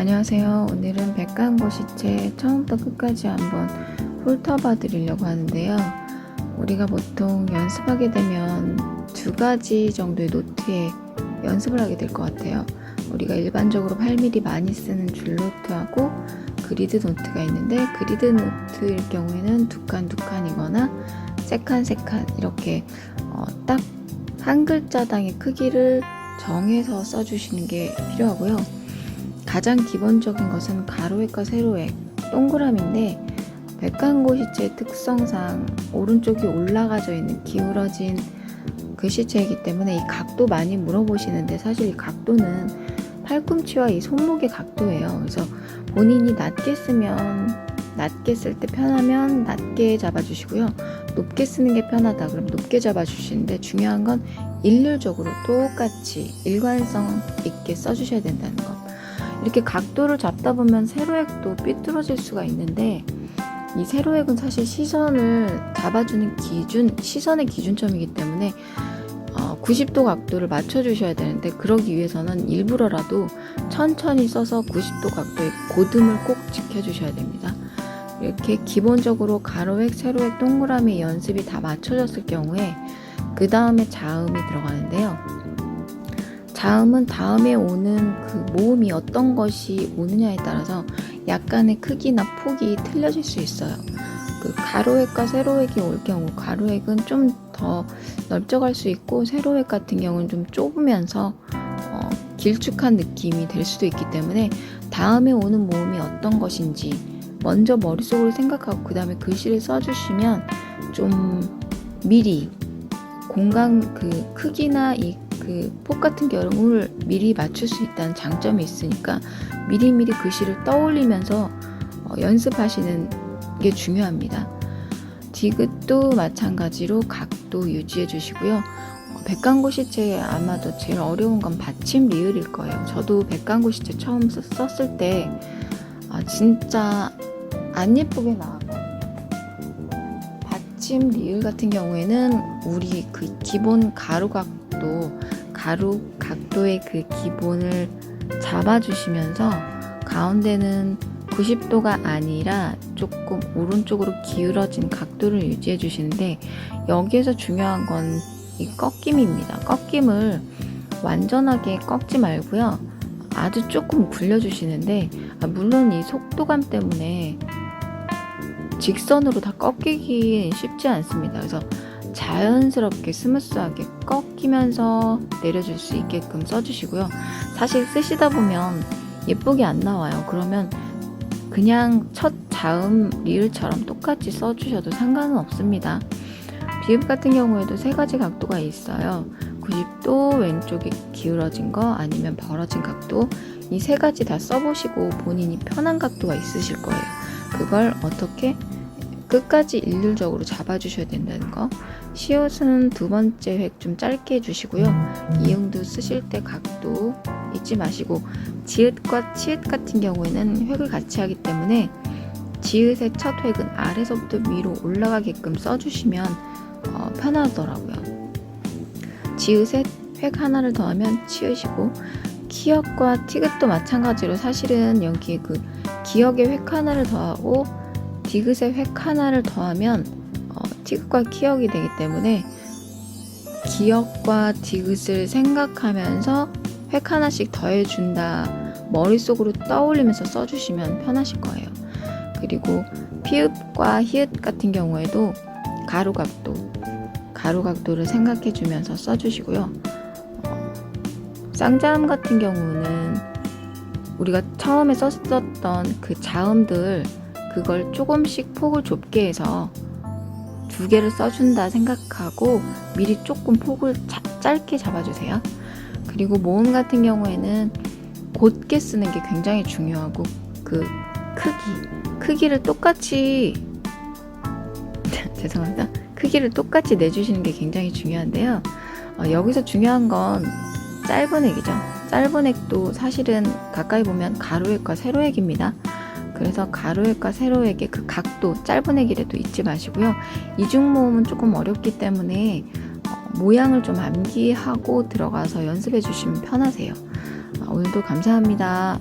안녕하세요. 오늘은 백간고시체 처음부터 끝까지 한번 훑어봐 드리려고 하는데요. 우리가 보통 연습하게 되면 두 가지 정도의 노트에 연습을 하게 될 것 같아요. 우리가 일반적으로 8mm 많이 쓰는 줄 노트하고 그리드 노트가 있는데, 그리드 노트일 경우에는 두 칸이거나 세 칸 이렇게 딱 한 글자당의 크기를 정해서 써주시는 게 필요하고요. 가장 기본적인 것은 가로획과 세로획, 동그라미인데 백간고시체의 특성상 오른쪽이 올라가져 있는 기울어진 글씨체이기 때문에 이 각도 많이 물어보시는데, 사실 이 각도는 팔꿈치와 이 손목의 각도예요. 그래서 본인이 낮게 쓰면 낮게 쓸 때 편하면 낮게 잡아주시고요. 높게 쓰는 게 편하다 그럼 높게 잡아주시는데, 중요한 건 일률적으로 똑같이 일관성 있게 써주셔야 된다는 거. 이렇게 각도를 잡다 보면 세로획도 삐뚤어질 수가 있는데, 이 세로획은 사실 시선을 잡아주는 시선의 기준점이기 때문에 90도 각도를 맞춰주셔야 되는데, 그러기 위해서는 일부러라도 천천히 써서 90도 각도의 고듬을 꼭 지켜주셔야 됩니다. 이렇게 기본적으로 가로획, 세로획, 동그라미 연습이 다 맞춰졌을 경우에 그 다음에 자음이 들어가는데요. 자음은 다음에 오는 그 모음이 어떤 것이 오느냐에 따라서 약간의 크기나 폭이 틀려질 수 있어요. 그 가로획과 세로획이 올 경우, 가로획은 좀 더 넓적할 수 있고, 세로획 같은 경우는 좀 좁으면서 길쭉한 느낌이 될 수도 있기 때문에 다음에 오는 모음이 어떤 것인지 먼저 머릿속으로 생각하고 그 다음에 글씨를 써주시면 좀 미리 공간 그 크기나 그 폭 같은 경우를 미리 맞출 수 있다는 장점이 있으니까 미리미리 글씨를 떠올리면서 연습하시는 게 중요합니다. 디귿도 마찬가지로 각도 유지해 주시고요. 백간고시체에 아마도 제일 어려운 건 받침 리을일 거예요. 저도 백간고시체 처음 썼을 때 진짜 안 예쁘게 나왔거든요. 받침 리을 같은 경우에는 우리 그 기본 가로각도의 그 기본을 잡아주시면서 가운데는 90도가 아니라 조금 오른쪽으로 기울어진 각도를 유지해 주시는데, 여기에서 중요한 건 이 꺾임입니다. 꺾임을 완전하게 꺾지 말고요. 아주 조금 굴려주시는데, 물론 이 속도감 때문에 직선으로 다 꺾이긴 쉽지 않습니다. 그래서 자연스럽게 스무스하게 꺾이면서 내려줄 수 있게끔 써주시고요. 사실 쓰시다 보면 예쁘게 안 나와요. 그러면 그냥 첫 자음 리을처럼 똑같이 써주셔도 상관은 없습니다. 비읍 같은 경우에도 세 가지 각도가 있어요. 90도, 왼쪽이 기울어진 거, 아니면 벌어진 각도. 이 세 가지 다 써보시고 본인이 편한 각도가 있으실 거예요. 그걸 어떻게 끝까지 일률적으로 잡아주셔야 된다는 거. 시옷은 두 번째 획 좀 짧게 해주시고요. 이응도 쓰실 때 각도 잊지 마시고, 지읒과 치읒 같은 경우에는 획을 같이 하기 때문에 지읒의 첫 획은 아래서부터 위로 올라가게끔 써주시면 편하더라고요. 지읒에 획 하나를 더하면 치읒이고, 키읔과 티귿도 마찬가지로 사실은 여기에 그 기역의 획 하나를 더하고 디귿의 획 하나를 더하면 티귿과 키역이 되기 때문에 기역과 디귿을 생각하면서 획 하나씩 더해준다 머릿속으로 떠올리면서 써주시면 편하실 거예요. 그리고 피읍과 히읗 같은 경우에도 가로각도를 생각해주면서 써주시고요. 쌍자음 같은 경우는 우리가 처음에 썼었던 그 자음들, 그걸 조금씩 폭을 좁게 해서 두 개를 써준다 생각하고 미리 조금 폭을 짧게 잡아주세요. 그리고 모음 같은 경우에는 곧게 쓰는 게 굉장히 중요하고, 그 크기를 똑같이 죄송합니다. 크기를 똑같이 내주시는 게 굉장히 중요한데요. 여기서 중요한 건 짧은 획이죠. 짧은 획도 사실은 가까이 보면 가로획과 세로획입니다. 그래서 가로획과 세로획의 그 각도, 짧은 획이라도 잊지 마시고요. 이중모음은 조금 어렵기 때문에 모양을 좀 암기하고 들어가서 연습해 주시면 편하세요. 오늘도 감사합니다.